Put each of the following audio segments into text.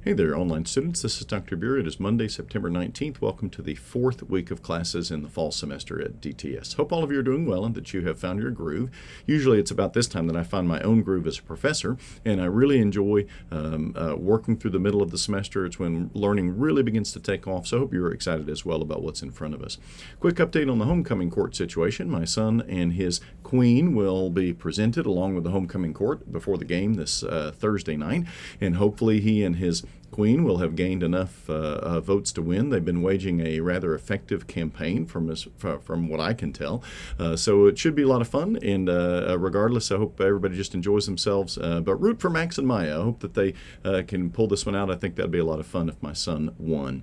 Hey there, online students. This is Dr. Buer. It is Monday, September 19th. Welcome to the fourth week of classes in the fall semester at DTS. Hope all of you are doing well and that you have found your groove. Usually it's about this time that I find my own groove as a professor, and I really enjoy working through the middle of the semester. It's when learning really begins to take off, so I hope you're excited as well about what's in front of us. Quick update on the homecoming court situation. My son and his queen will be presented along with the homecoming court before the game this Thursday night, and hopefully he and his queen will have gained enough votes to win. They've been waging a rather effective campaign from what I can tell. So it should be a lot of fun, and regardless, I hope everybody just enjoys themselves. But root for Max and Maya. I hope that they can pull this one out. I think that'd be a lot of fun if my son won.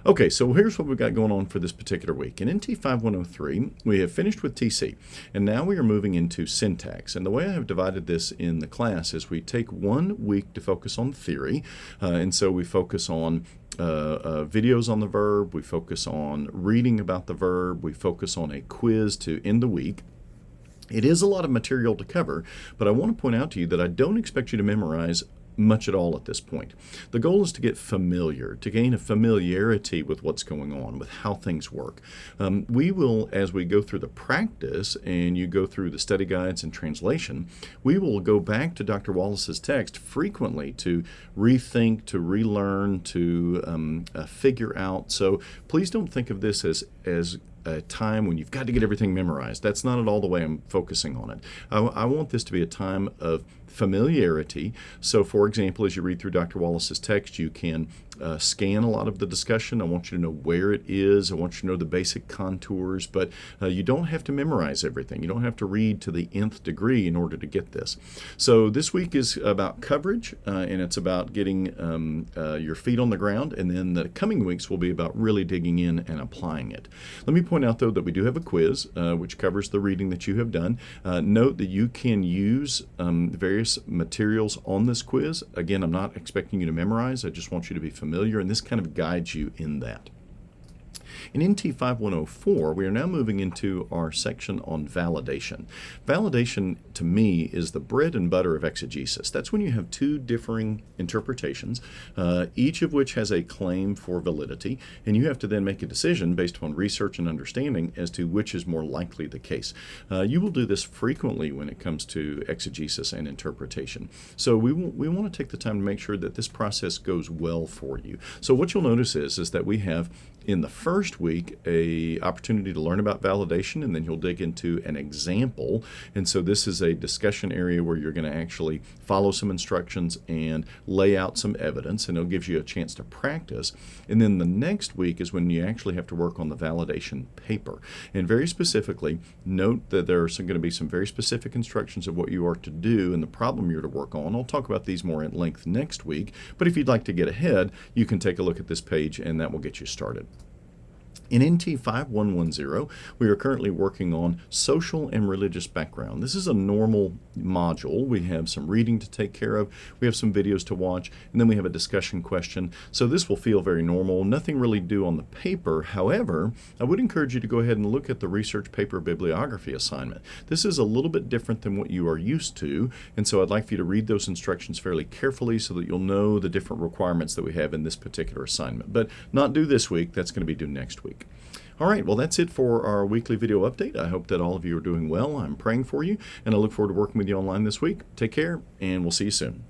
Okay, so here's what we've got going on for this particular week. In NT 5103, we have finished with TC, and now we are moving into syntax. And the way I have divided this in the class is we take 1 week to focus on theory, and so we focus on videos on the verb, we focus on reading about the verb, we focus on a quiz to end the week. It is a lot of material to cover, but I want to point out to you that I don't expect you to memorize much at all at this point. The goal is to get familiar, to gain a familiarity with what's going on, with how things work. We will, as we go through the practice and you go through the study guides and translation, we will go back to Dr. Wallace's text frequently to rethink, to relearn, to figure out. So please don't think of this as a time when you've got to get everything memorized. That's not at all the way I'm focusing on it. I want this to be a time of familiarity. So, for example, as you read through Dr. Wallace's text, you can scan a lot of the discussion. I want you to know where it is. I want you to know the basic contours, but you don't have to memorize everything. You don't have to read to the nth degree in order to get this. So this week is about coverage, and it's about getting your feet on the ground, and then the coming weeks will be about really digging in and applying it. Let me point out, though, that we do have a quiz, which covers the reading that you have done. Note that you can use various materials on this quiz. Again, I'm not expecting you to memorize. I just want you to be familiar, and this kind of guides you in that. In NT 5104, we are now moving into our section on validation. Validation, to me, is the bread and butter of exegesis. That's when you have two differing interpretations, each of which has a claim for validity, and you have to then make a decision based upon research and understanding as to which is more likely the case. You will do this frequently when it comes to exegesis and interpretation. So we want to take the time to make sure that this process goes well for you. So what you'll notice is that we have in the first week a opportunity to learn about validation, and then you'll dig into an example. And so this is a discussion area where you're going to actually follow some instructions and lay out some evidence, and it'll give you a chance to practice. And then the next week is when you actually have to work on the validation paper. And very specifically, note that there are going to be some very specific instructions of what you are to do and the problem you're to work on. I'll talk about these more at length next week, but if you'd like to get ahead, you can take a look at this page and that will get you started. In NT 5110, we are currently working on social and religious background. This is a normal module. We have some reading to take care of, we have some videos to watch, and then we have a discussion question. So this will feel very normal, nothing really due on the paper. However, I would encourage you to go ahead and look at the research paper bibliography assignment. This is a little bit different than what you are used to, and so I'd like for you to read those instructions fairly carefully so that you'll know the different requirements that we have in this particular assignment. But not due this week, that's going to be due next week. All right, well, that's it for our weekly video update. I hope that all of you are doing well. I'm praying for you, and I look forward to working with you online this week. Take care, and we'll see you soon.